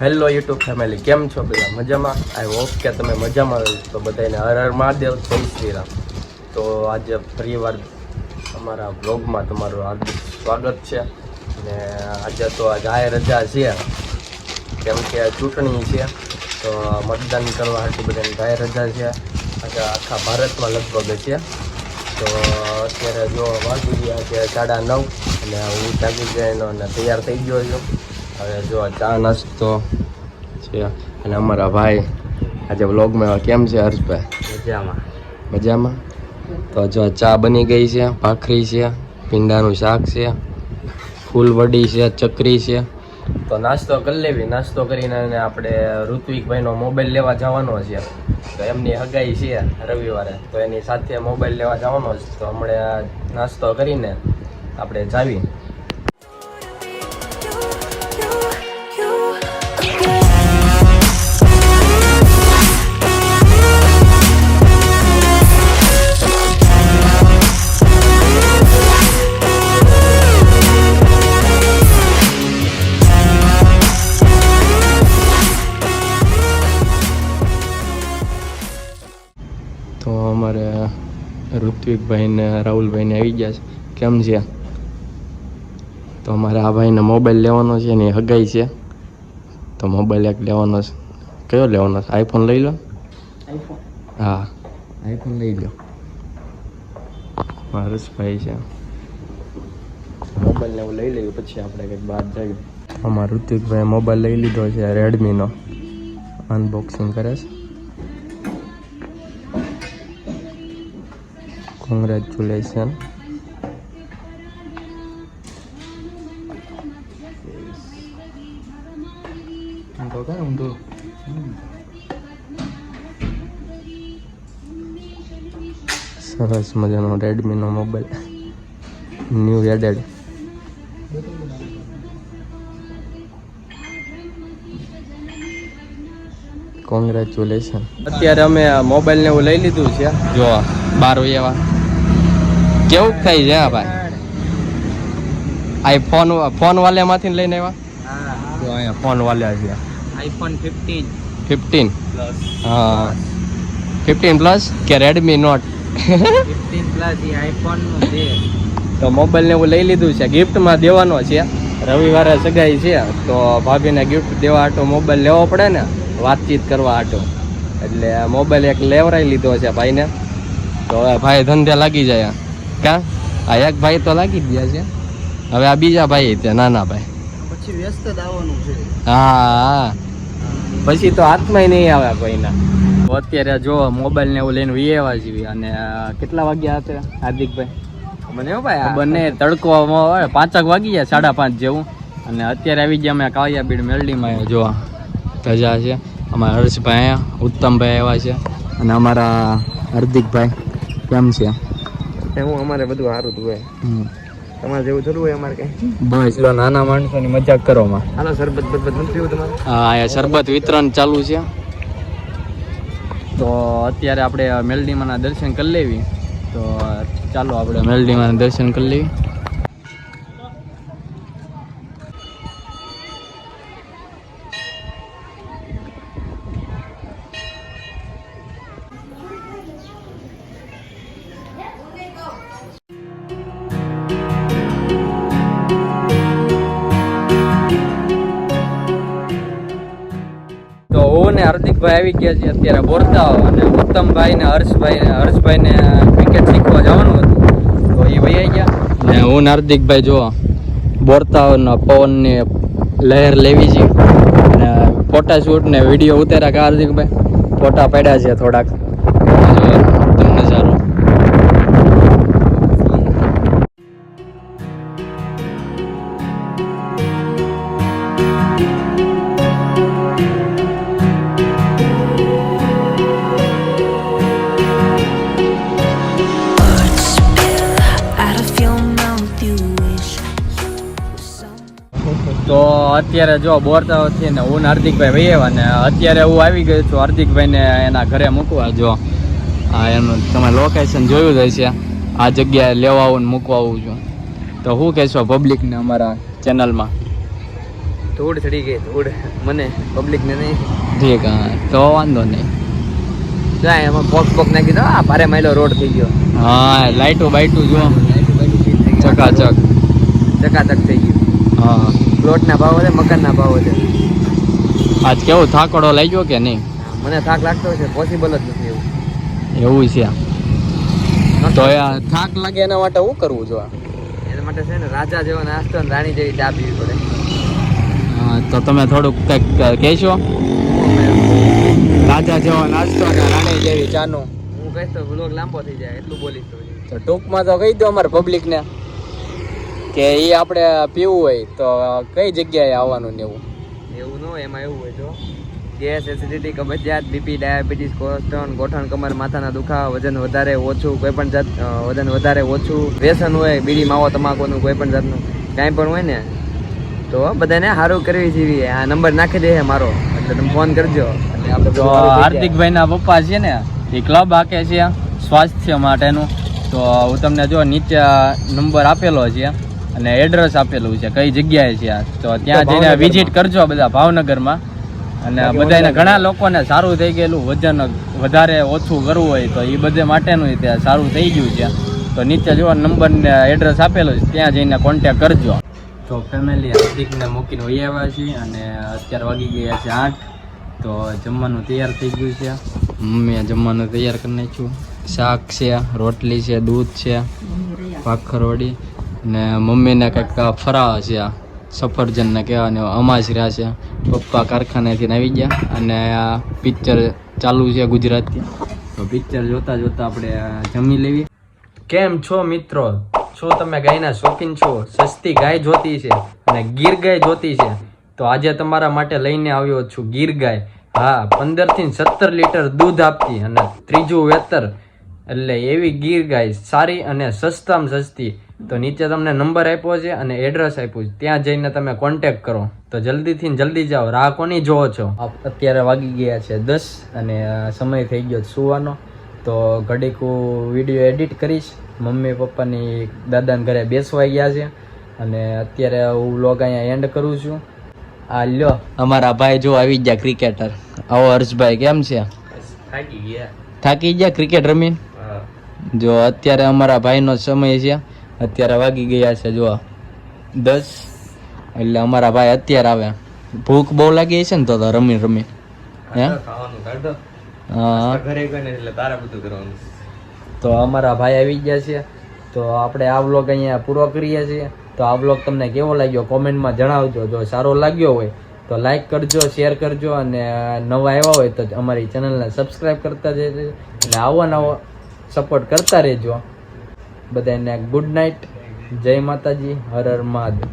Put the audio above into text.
Hello YouTube family, કેમ છો બધા? મજામાં? આઈ હોપ કે તમે મજામાં રહો. તો બધાને હર હર મહાદેવ, જય શ્રી રામ. તો આજે ફરીવાર અમારા બ્લોગમાં તમારું હાર્દિક સ્વાગત છે. અને આજે તો જાહેર રજા છે, કેમ કે ચૂંટણી છે, તો મતદાન કરવા હાટુ બધાને જાહેર રજા છે. આજે આખા ભારતમાં લગભગ છે. તો અત્યારે જો વાગી ગયા છે 9:30 અને હું જાગી ગયો અને તૈયાર થઈ ગયો છું. હવે જો ચા નાસ્તો છે. અને અમારા ભાઈ આજે વ્લોગમાં કેમ છે હર્ષભાઈ? મજામાં. તો જો ચા બની ગઈ છે, ભાખરી છે, ભીંડાનું શાક છે, ફૂલવડી છે, ચકરી છે. તો નાસ્તો કરી લેવી. નાસ્તો કરીને આપણે ઋત્વિકભાઈનો મોબાઈલ લેવા જવાનો છે. તો એમની હગાઈ છે રવિવારે, તો એની સાથે મોબાઈલ લેવા જવાનો છે. તો હમણાં નાસ્તો કરીને આપણે જાવી. તો અમારે ઋત્વિકભાઈને રાહુલભાઈને આવી ગયા છે. કેમ છે? તો અમારે આ ભાઈને મોબાઈલ લેવાનો છે ને, હગાઈ છે, તો મોબાઈલ એક લેવાનો છે. કયો લેવાનો છે? આઈફોન લઈ લો. હા, આઈફોન લઈ લો. હર્ષભાઈ છે, મોબાઈલ ને એવું લઈ લઈએ પછી આપણે કંઈક બહાર જઈએ. અમારા ઋત્વિકભાઈ મોબાઈલ લઈ લીધો છે, રેડમીનો. અનબોક્સિંગ કરે છે. કોંગ્રેચ્યુલેશન. સરસ મજાનો રેડમીનો મોબાઈલ, ન્યૂ એડેડ. કોંગ્રેચ્યુલેશન. અત્યારે અમે મોબાઈલ ને એવું લઈ લીધું છે. જો 12 એવા કેવું થાય છે? હા ભાઈ, આઈફોન ફોન વાલે માંથી લઈને આવ્યા. તો અહીંયા ફોન વાલે છે આઈફોન 15 હા 15 પ્લસ કે રેડમી નોટ 15 પ્લસ એ આઈફોન નું છે. તો મોબાઈલ ને એવું લઈ લીધું છે, ગિફ્ટમાં દેવાનો છે. રવિવારે સગાઈ છે, તો ભાભીને ગિફ્ટ દેવા હાટો મોબાઈલ લેવો પડે ને, વાતચીત કરવા હાટો. એટલે મોબાઈલ એક લેવરાઈ લીધો છે ભાઈને. તો હવે ભાઈ ધંધે લાગી જાય. ક્યાં આ એક ભાઈ તો લાગી જ ગયા છે, હવે આ બીજા ભાઈ તે નાના ભાઈ પછી વ્યસ્ત દાવાનું છે. હા, પછી તો હાથમાં નહીં આવે કોઈના. અત્યારે જો મોબાઈલ ને એવું લઈને વિયેવા છીએ. અને કેટલા વાગ્યા હતા હાર્દિકભાઈ? મને ભાઈ બંને તડકો 5 વાગી ગયા, 5:30 જેવું. અને અત્યારે આવી ગયા અમે કાળિયાબીડ મેલડીમાં. જોવા ધજા છે. અમારા હર્ષભાઈ અહીંયા, ઉત્તમભાઈ આવ્યા છે, અને અમારા હાર્દિકભાઈ. કેમ છે? હું અમારે બધું સારું જ હોય. તમારે જેવું જરૂર હોય અમારે કઈ બસ લો, નાના માણસોની મજાક કરો માં. હાલો, શરબત બરબત નથી પીવું તમારે? હા, અહીંયા શરબત વિતરણ ચાલુ છે. તો અત્યારે આપણે મેલડીમાંના દર્શન કરી લેવી. તો ચાલો આપણે મેલડીમાંના દર્શન કરી લેવી. તો હું ને હાર્દિકભાઈ આવી ગયા છે અત્યારે બોરતાવ. અને ઉત્તમભાઈ ને હર્ષભાઈને ક્રિકેટ શીખવા જવાનું હતું, તો એ વહી ગયા. ને હું ને હાર્દિકભાઈ જો બોરતાવના પવનની લહેર લેવી છે. અને ફોટા શૂટ ને વિડીયો ઉતાર્યા. કા હાર્દિકભાઈ? ફોટા પાડ્યા છે થોડાક, તમને સારું. તો અત્યારે જો બોરતાવથી ને હું હાર્દિકભાઈ વહી આવ્યા. ને અત્યારે હું આવી ગયો છું હાર્દિકભાઈને એના ઘરે મૂકવા. જો આ એનું તમે લોકેશન જોયું જ હશે. આ જગ્યાએ લેવા આવું ને મૂકવા આવું છું. તો શું કહેશો પબ્લિકને અમારા ચેનલમાં? તો ધૂળ ચડી ગઈ ધૂળ મને પબ્લિકને નહીં. ઠીક હા તો વાંધો નહીં. જાય એમાં બોક્સ નાખી દો. આ ભારે માયલો રોડ થઈ ગયો. હા લાઈટો બાઈટું જો ચકાચક ચકાચક થઈ ગયું. હા પ્લોટના ભાવ વધે, મકાનના ભાવ વધે. આજ કેવું થાકડો લાગ્યો કે નહીં? મને થાક લાગતો છે, પોસિબલ જ નથી એવું. એવું છે તો યાર થાક લાગે એના માટે શું કરવું જો? એના માટે છે ને રાજા જેવો નાસ્તો અને રાણી જેવી ચા પીવી પડે. હા તો તમે થોડુંક કંઈક કહેશો? રાજા જેવો નાસ્તો અને રાણી જેવી ચાનું. હું કહીશ તો વ્લોગ લાંબો થઈ જાય એટલું બોલીશ તો. તો ટૂંકમાં તો કહી દો અમારા પબ્લિકને કે એ આપણે પીવું હોય તો કઈ જગ્યાએ આવવાનું ને એવું. એવું ન હોય, એમાં એવું હોય તો ગેસ, એસિડિટી, કબજિયાત, બીપી, ડાયાબિટીસ, કોલેસ્ટ્રોલ, ગોઠણ, કમર, માથાના દુખાવા, વજન વધારે ઓછું, કોઈ પણ જાત વજન વધારે ઓછું, વ્યસન હોય, બીડી, માવો, તમાકુનું કોઈ પણ જાતનું કાંઈ પણ હોય ને તો બધાને સારું કરવી જેવી. આ નંબર નાખી દે મારો, એટલે તમે ફોન કરજો. એટલે આપણે તો હાર્દિકભાઈના પપ્પા છે ને એ ક્લબ હાકે છે સ્વાસ્થ્ય માટેનું. તો હું તમને જો નીચે નંબર આપેલો છે અને એડ્રેસ આપેલું છે કઈ જગ્યાએ છે તો ત્યાં જઈને વિઝિટ કરજો બધા ભાવનગરમાં. અને બધાને ઘણા લોકોને સારું થઈ ગયેલું, વજન વધારે ઓછું કરવું હોય તો એ બધે માટેનું ત્યાં સારું થઈ ગયું છે. તો નીચે જો નંબર ને એડ્રેસ આપેલું છે ત્યાં જઈને કોન્ટેક કરજો. તો ફેમિલી હાર્દિકને મૂકીને વહી આવ્યા છીએ અને અત્યારે વાગી ગયા છે 8. તો જમવાનું તૈયાર થઈ ગયું છે. મમ્મીએ જમવાનું તૈયાર કરી નાખ્યું. શાક છે, રોટલી છે, દૂધ છે, ભાખરવડી ને મમ્મીને કંઈક ફરાળ છે સફરજનને કહેવાને અમાસરા છે. પપ્પા કારખાનેથી આવી ગયા અને આ પિક્ચર ચાલુ છે ગુજરાતી. તો પિક્ચર જોતા જોતા આપણે જમી લેવી. કેમ છો મિત્રો? શું તમે ગાયના શોખીન છો? સસ્તી ગાય જોતી છે અને ગીર ગાય જોતી છે તો આજે તમારા માટે લઈને આવ્યો છું ગીર ગાય. હા, 15 થી 17 લીટર દૂધ આપતી અને ત્રીજું વેતર, એટલે એવી ગીર ગાય સારી અને સસ્તામાં સસ્તી. તો નીચે તમને નંબર આપ્યો છે અને એડ્રેસ આપ્યું છે, ત્યાં જઈને તમે કોન્ટેક કરો. તો જલ્દીથી જલ્દી જાઓ, રાહ કોની જોવો છો? અત્યારે વાગી ગયા છે 10 અને સમય થઈ ગયો સુવાનો. તો ઘડીક હું વિડીયો એડિટ કરીશ. મમ્મી પપ્પાની દાદાને ઘરે બેસવા ગયા છે અને અત્યારે હું વ્લોગ અહીંયા એન્ડ કરું છું. આ લ્યો અમારા ભાઈ જો આવી ગયા ક્રિકેટર. આવો હર્ષભાઈ, કેમ છે? થાકી ગયા ક્રિકેટ રમીને? જો અત્યારે અમારા ભાઈનો સમય છે, અત્યારે વાગી ગયા છે જો 10, એટલે અમારા ભાઈ અત્યારે આવે. ભૂખ બહુ લાગી છે ને તો રમી હે હા. તો અમારા ભાઈ આવી ગયા છે. તો આપણે આ વ્લોગ અહીંયા પૂરો કરીએ છીએ. તો આ વ્લોગ તમને કેવો લાગ્યો કોમેન્ટમાં જણાવજો. જો સારો લાગ્યો હોય તો લાઈક કરજો, શેર કરજો અને નવા આવ્યા હોય તો અમારી ચેનલને સબસ્ક્રાઈબ કરતા જજો અને આવો નવો સપોર્ટ કરતા રહેજો. બધાને ગુડ નાઇટ, જય માતાજી, હર હર મહાદેવ.